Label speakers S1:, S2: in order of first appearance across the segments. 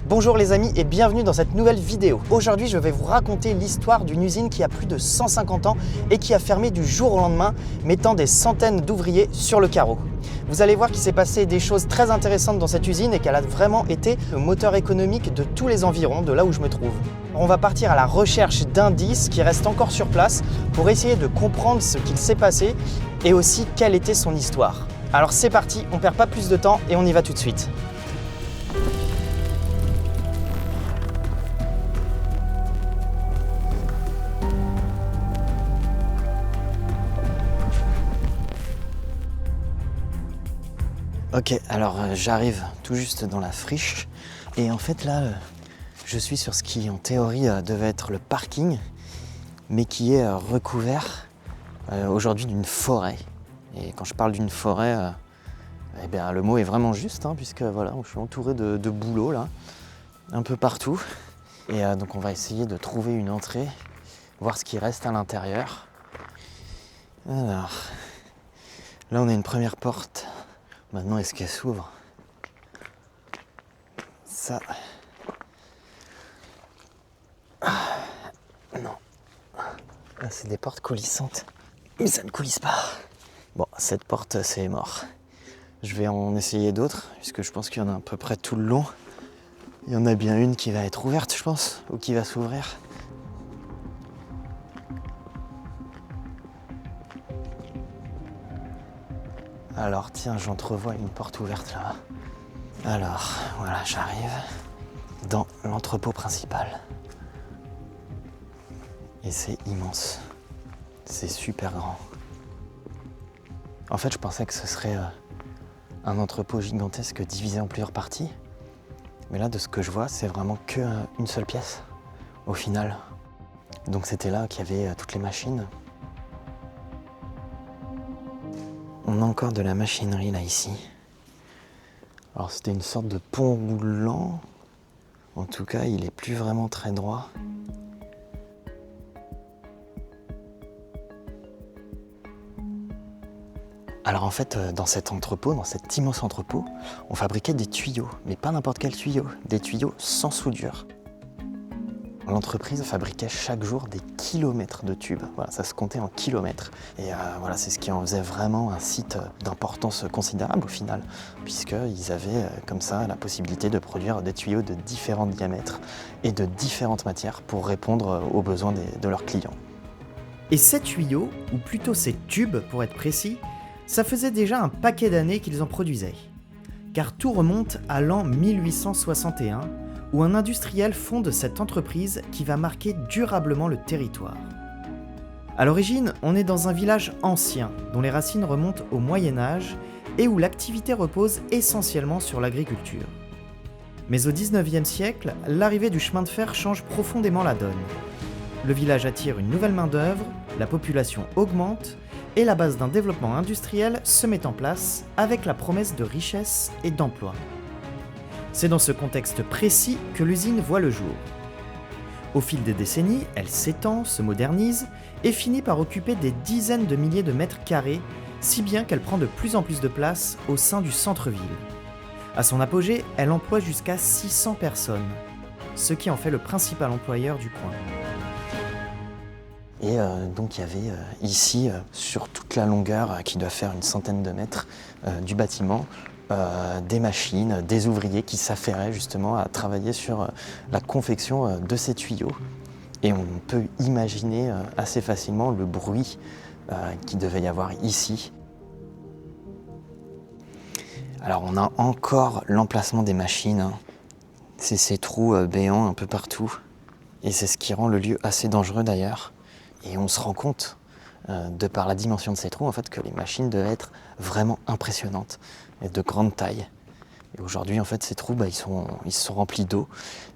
S1: Bonjour les amis et bienvenue dans cette nouvelle vidéo. Aujourd'hui je vais vous raconter l'histoire d'une usine qui a plus de 150 ans et qui a fermé du jour au lendemain, mettant des centaines d'ouvriers sur le carreau. Vous allez voir qu'il s'est passé des choses très intéressantes dans cette usine et qu'elle a vraiment été le moteur économique de tous les environs, de là où je me trouve. On va partir à la recherche d'indices qui restent encore sur place pour essayer de comprendre ce qu'il s'est passé et aussi quelle était son histoire. Alors c'est parti, on perd pas plus de temps et on y va tout de suite. Ok, alors j'arrive tout juste dans la friche et en fait là je suis sur ce qui en théorie devait être le parking mais qui est recouvert aujourd'hui d'une forêt. Et quand je parle d'une forêt, eh bien, le mot est vraiment juste puisque voilà, je suis entouré de bouleaux là, un peu partout. Et donc on va essayer de trouver une entrée, voir ce qui reste à l'intérieur. Alors, là on a une première porte. Maintenant, est-ce qu'elle s'ouvre? Ça... non. Là, c'est des portes coulissantes. Mais ça ne coulisse pas. Bon, cette porte, c'est mort. Je vais en essayer d'autres, puisque je pense qu'il y en a à peu près tout le long. Il y en a bien une qui va être ouverte, je pense, ou qui va s'ouvrir. Alors, tiens, j'entrevois une porte ouverte là-bas. Alors, voilà, j'arrive dans l'entrepôt principal. Et c'est immense. C'est super grand. En fait, je pensais que ce serait un entrepôt gigantesque divisé en plusieurs parties. Mais là, de ce que je vois, c'est vraiment qu'une seule pièce, au final. Donc c'était là qu'il y avait toutes les machines. On a encore de la machinerie là, ici. Alors c'était une sorte de pont roulant. En tout cas, il est plus vraiment très droit. Alors en fait, dans cet entrepôt, dans cet immense entrepôt, on fabriquait des tuyaux, mais pas n'importe quel tuyau, des tuyaux sans soudure. L'entreprise fabriquait chaque jour des kilomètres de tubes. Voilà, ça se comptait en kilomètres. Et voilà, c'est ce qui en faisait vraiment un site d'importance considérable au final, puisqu'ils avaient comme ça la possibilité de produire des tuyaux de différents diamètres et de différentes matières pour répondre aux besoins de leurs clients.
S2: Et ces tuyaux, ou plutôt ces tubes pour être précis, ça faisait déjà un paquet d'années qu'ils en produisaient. Car tout remonte à l'an 1861, où un industriel fonde cette entreprise qui va marquer durablement le territoire. À l'origine, on est dans un village ancien, dont les racines remontent au Moyen-Âge et où l'activité repose essentiellement sur l'agriculture. Mais au XIXe siècle, l'arrivée du chemin de fer change profondément la donne. Le village attire une nouvelle main-d'œuvre, la population augmente et la base d'un développement industriel se met en place avec la promesse de richesse et d'emploi. C'est dans ce contexte précis que l'usine voit le jour. Au fil des décennies, elle s'étend, se modernise et finit par occuper des dizaines de milliers de mètres carrés, si bien qu'elle prend de plus en plus de place au sein du centre-ville. À son apogée, elle emploie jusqu'à 600 personnes, ce qui en fait le principal employeur du coin.
S1: Et donc il y avait ici, sur toute la longueur, qui doit faire une centaine de mètres du bâtiment, des machines, des ouvriers qui s'affairaient justement à travailler sur la confection de ces tuyaux. Et on peut imaginer assez facilement le bruit qu'il devait y avoir ici. Alors on a encore l'emplacement des machines. C'est ces trous béants un peu partout. Et c'est ce qui rend le lieu assez dangereux d'ailleurs. Et on se rend compte, de par la dimension de ces trous, en fait, que les machines devaient être vraiment impressionnantes et de grande taille. Et aujourd'hui, en fait, ces trous, ils se sont remplis d'eau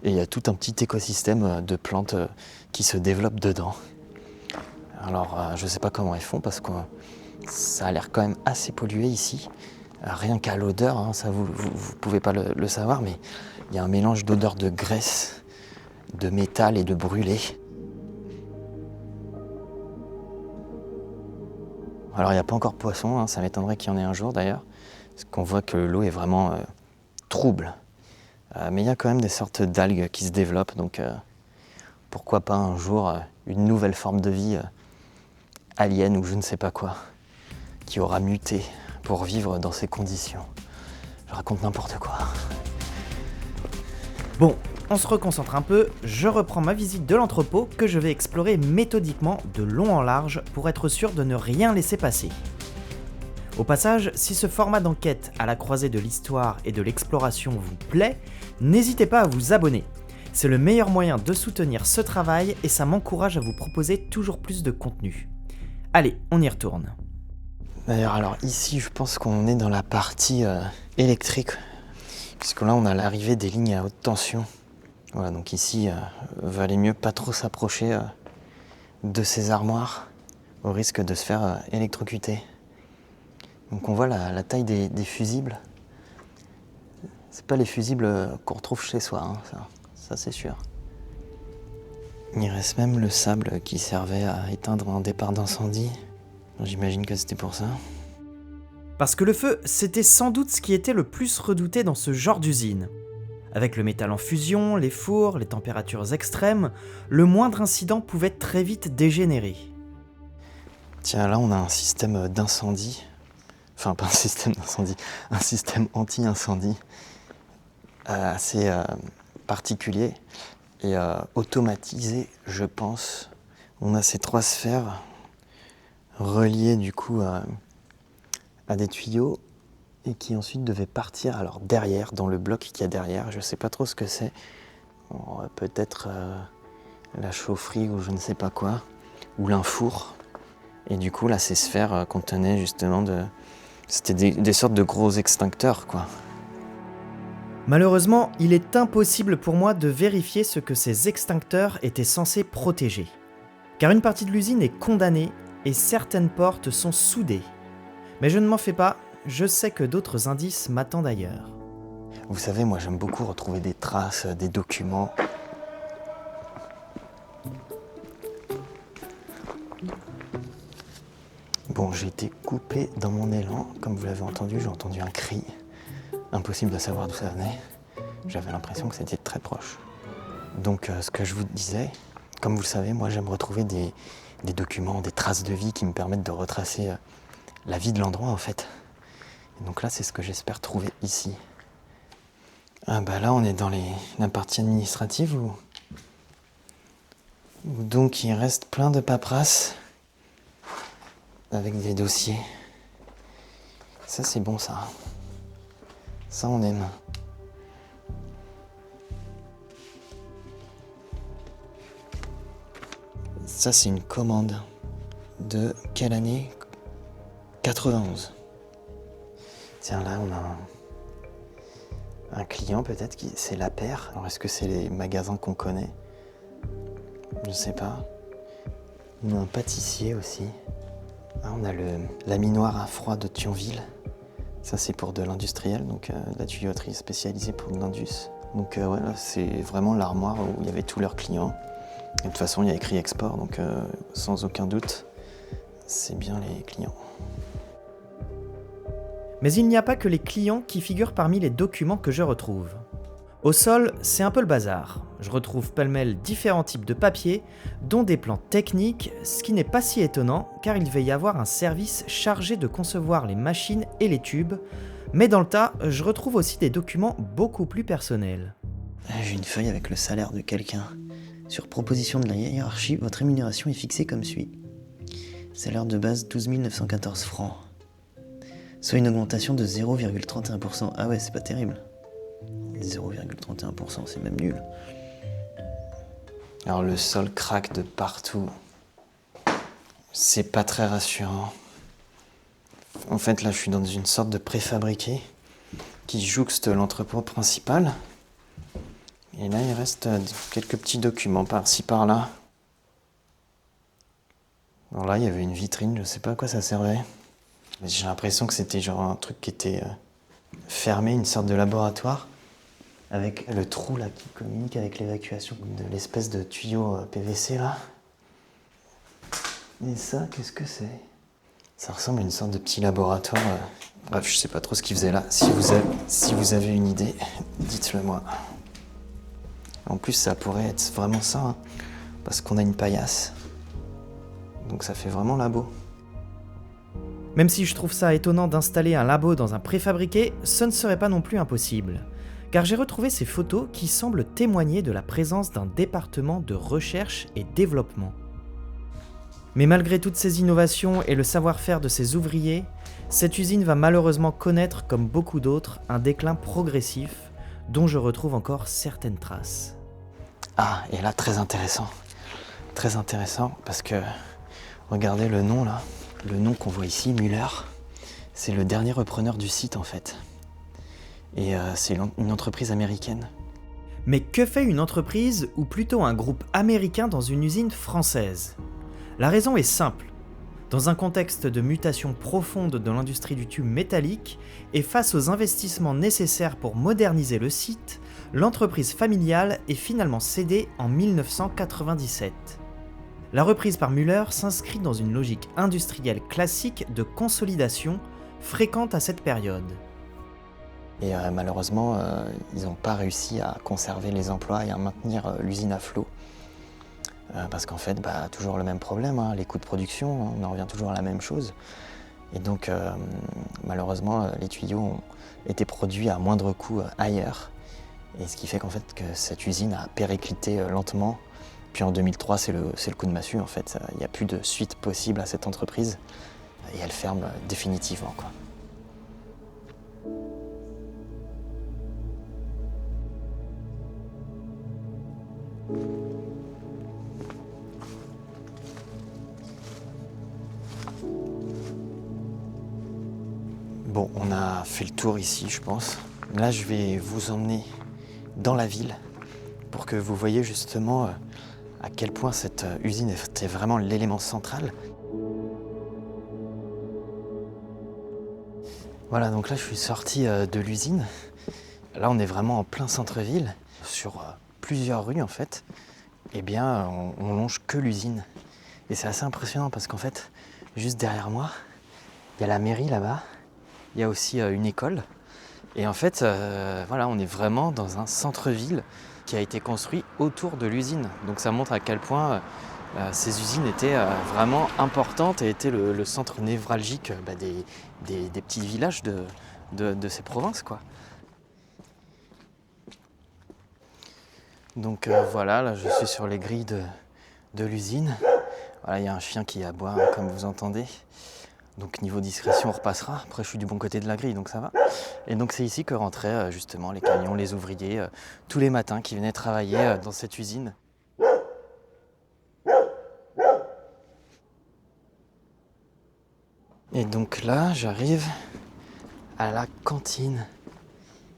S1: et il y a tout un petit écosystème de plantes qui se développent dedans. Alors, je ne sais pas comment elles font parce que ça a l'air quand même assez pollué ici. Rien qu'à l'odeur, ça vous pouvez pas le savoir, mais il y a un mélange d'odeur de graisse, de métal et de brûlé. Alors il n'y a pas encore de poisson, ça m'étonnerait qu'il y en ait un jour d'ailleurs, parce qu'on voit que l'eau est vraiment trouble. Mais il y a quand même des sortes d'algues qui se développent, donc pourquoi pas un jour une nouvelle forme de vie alien ou je ne sais pas quoi, qui aura muté pour vivre dans ces conditions. Je raconte n'importe quoi.
S2: Bon, on se reconcentre un peu, je reprends ma visite de l'entrepôt que je vais explorer méthodiquement de long en large pour être sûr de ne rien laisser passer. Au passage, si ce format d'enquête à la croisée de l'histoire et de l'exploration vous plaît, n'hésitez pas à vous abonner. C'est le meilleur moyen de soutenir ce travail et ça m'encourage à vous proposer toujours plus de contenu. Allez, on y retourne.
S1: D'ailleurs, alors ici, je pense qu'on est dans la partie électrique, puisque là, on a l'arrivée des lignes à haute tension. Voilà, donc ici, valait mieux pas trop s'approcher de ces armoires, au risque de se faire électrocuter. Donc on voit la taille des fusibles. C'est pas les fusibles qu'on retrouve chez soi, hein, ça c'est sûr. Il reste même le sable qui servait à éteindre un départ d'incendie. J'imagine que c'était pour ça.
S2: Parce que le feu, c'était sans doute ce qui était le plus redouté dans ce genre d'usine. Avec le métal en fusion, les fours, les températures extrêmes, le moindre incident pouvait très vite dégénérer.
S1: Tiens, là on a un système d'incendie. Enfin, pas un système d'incendie, un système anti-incendie assez particulier et automatisé, je pense. On a ces 3 sphères reliées du coup à des tuyaux et qui ensuite devaient partir alors derrière, dans le bloc qu'il y a derrière. Je sais pas trop ce que c'est. Peut-être la chaufferie ou je ne sais pas quoi, ou l'infour. Et du coup, là, ces sphères contenaient justement C'était des sortes de gros extincteurs, quoi.
S2: Malheureusement, il est impossible pour moi de vérifier ce que ces extincteurs étaient censés protéger. Car une partie de l'usine est condamnée et certaines portes sont soudées. Mais je ne m'en fais pas, je sais que d'autres indices m'attendent ailleurs.
S1: Vous savez, moi j'aime beaucoup retrouver des traces, des documents. Bon, j'ai été coupé dans mon élan, comme vous l'avez entendu, j'ai entendu un cri. Impossible de savoir d'où ça venait. J'avais l'impression que c'était très proche. Donc ce que je vous disais, comme vous le savez, moi j'aime retrouver des documents, des traces de vie qui me permettent de retracer la vie de l'endroit en fait. Et donc là, c'est ce que j'espère trouver ici. Ah bah là, on est dans la partie administrative où donc il reste plein de paperasse avec des dossiers. Ça, c'est bon, ça. Ça, on aime. Ça, c'est une commande. De quelle année ? 91. Tiens, là, on a un client, peut-être, c'est La Paire. Alors, est-ce que c'est les magasins qu'on connaît ? Je sais pas. On a un pâtissier aussi. Ah, on a le laminoir à froid de Thionville. Ça, c'est pour de l'industriel, donc de la tuyauterie spécialisée pour de l'indus. Donc ouais, là, c'est vraiment l'armoire où il y avait tous leurs clients. Et de toute façon, il y a écrit export, donc sans aucun doute, c'est bien les clients.
S2: Mais il n'y a pas que les clients qui figurent parmi les documents que je retrouve. Au sol, c'est un peu le bazar. Je retrouve pêle-mêle différents types de papiers, dont des plans techniques, ce qui n'est pas si étonnant car il devait y avoir un service chargé de concevoir les machines et les tubes, mais dans le tas, je retrouve aussi des documents beaucoup plus personnels.
S3: J'ai une feuille avec le salaire de quelqu'un. Sur proposition de la hiérarchie, votre rémunération est fixée comme suit. Salaire de base 12 914 francs. Soit une augmentation de 0,31%. Ah ouais, c'est pas terrible. 0,31%, c'est même nul.
S1: Alors le sol craque de partout. C'est pas très rassurant. En fait, là, je suis dans une sorte de préfabriqué qui jouxte l'entrepôt principal. Et là, il reste quelques petits documents par-ci, par-là. Alors là, il y avait une vitrine, je sais pas à quoi ça servait. Mais j'ai l'impression que c'était genre un truc qui était fermé, une sorte de laboratoire, avec le trou là qui communique avec l'évacuation de l'espèce de tuyau PVC là. Et ça, qu'est-ce que c'est ? Ça ressemble à une sorte de petit laboratoire. Bref, je sais pas trop ce qu'ils faisaient là. Si vous avez une idée, dites-le moi. En plus, ça pourrait être vraiment ça, hein, parce qu'on a une paillasse. Donc ça fait vraiment labo.
S2: Même si je trouve ça étonnant d'installer un labo dans un préfabriqué, ce ne serait pas non plus impossible. Car j'ai retrouvé ces photos qui semblent témoigner de la présence d'un département de recherche et développement. Mais malgré toutes ces innovations et le savoir-faire de ses ouvriers, cette usine va malheureusement connaître, comme beaucoup d'autres, un déclin progressif dont je retrouve encore certaines traces.
S1: Ah, et là, très intéressant. Très intéressant parce que, regardez le nom là, le nom qu'on voit ici, Müller, c'est le dernier repreneur du site en fait. Et c'est une entreprise américaine.
S2: Mais que fait une entreprise, ou plutôt un groupe américain dans une usine française ? La raison est simple. Dans un contexte de mutation profonde de l'industrie du tube métallique et face aux investissements nécessaires pour moderniser le site, l'entreprise familiale est finalement cédée en 1997. La reprise par Müller s'inscrit dans une logique industrielle classique de consolidation fréquente à cette période.
S1: Et malheureusement, ils n'ont pas réussi à conserver les emplois et à maintenir l'usine à flot. Parce qu'en fait, toujours le même problème, hein, les coûts de production, hein, on en revient toujours à la même chose. Et donc, malheureusement, les tuyaux ont été produits à moindre coût ailleurs. Et ce qui fait qu'en fait, que cette usine a périclité lentement. Puis en 2003, c'est le coup de massue, en fait. Il n'y a plus de suite possible à cette entreprise. Et elle ferme définitivement, quoi. Bon, on a fait le tour ici, je pense. Là, je vais vous emmener dans la ville pour que vous voyez justement à quel point cette usine était vraiment l'élément central. Voilà, donc là, je suis sorti de l'usine. Là, on est vraiment en plein centre-ville, sur plusieurs rues en fait. Eh bien, on longe que l'usine. Et c'est assez impressionnant parce qu'en fait, juste derrière moi, il y a la mairie là-bas. Il y a aussi une école. Et en fait, voilà, on est vraiment dans un centre-ville qui a été construit autour de l'usine. Donc ça montre à quel point ces usines étaient vraiment importantes et étaient le centre névralgique des petits villages de ces provinces, quoi. Donc voilà, là je suis sur les grilles de l'usine. Voilà, il y a un chien qui aboie, hein, comme vous entendez. Donc niveau discrétion, on repassera. Après, je suis du bon côté de la grille, donc ça va. Et donc c'est ici que rentraient justement les camions, les ouvriers, tous les matins qui venaient travailler dans cette usine. Et donc là, j'arrive à la cantine.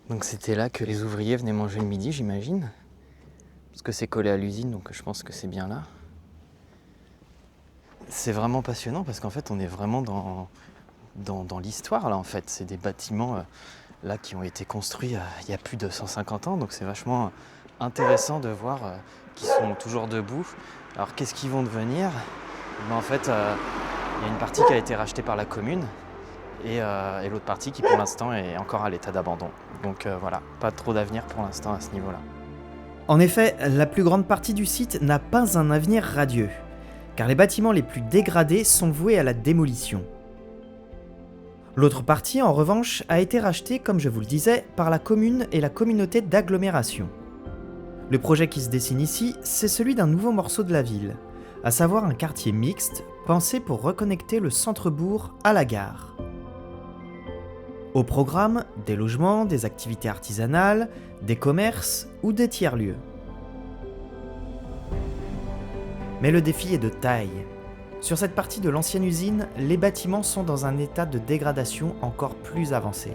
S1: Donc c'était là que les ouvriers venaient manger le midi, j'imagine. Parce que c'est collé à l'usine, donc je pense que c'est bien là. C'est vraiment passionnant parce qu'en fait, on est vraiment dans l'histoire, là, en fait. C'est des bâtiments là qui ont été construits il y a plus de 150 ans, donc c'est vachement intéressant de voir qu'ils sont toujours debout. Alors, qu'est-ce qu'ils vont devenir ? En fait, il y a une partie qui a été rachetée par la commune et l'autre partie qui, pour l'instant, est encore à l'état d'abandon. Donc voilà, pas trop d'avenir pour l'instant à ce niveau-là.
S2: En effet, la plus grande partie du site n'a pas un avenir radieux, car les bâtiments les plus dégradés sont voués à la démolition. L'autre partie, en revanche, a été rachetée, comme je vous le disais, par la commune et la communauté d'agglomération. Le projet qui se dessine ici, c'est celui d'un nouveau morceau de la ville, à savoir un quartier mixte, pensé pour reconnecter le centre-bourg à la gare. Au programme, des logements, des activités artisanales, des commerces ou des tiers-lieux. Mais le défi est de taille. Sur cette partie de l'ancienne usine, les bâtiments sont dans un état de dégradation encore plus avancé.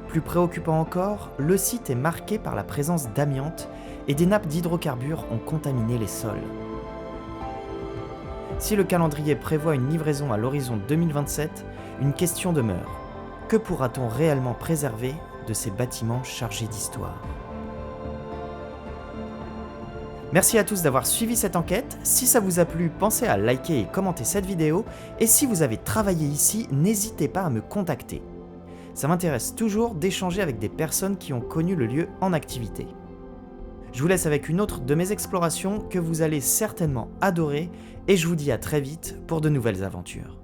S2: Plus préoccupant encore, le site est marqué par la présence d'amiante et des nappes d'hydrocarbures ont contaminé les sols. Si le calendrier prévoit une livraison à l'horizon 2027, une question demeure. Que pourra-t-on réellement préserver de ces bâtiments chargés d'histoire ? Merci à tous d'avoir suivi cette enquête. Si ça vous a plu, pensez à liker et commenter cette vidéo. Et si vous avez travaillé ici, n'hésitez pas à me contacter. Ça m'intéresse toujours d'échanger avec des personnes qui ont connu le lieu en activité. Je vous laisse avec une autre de mes explorations que vous allez certainement adorer et je vous dis à très vite pour de nouvelles aventures.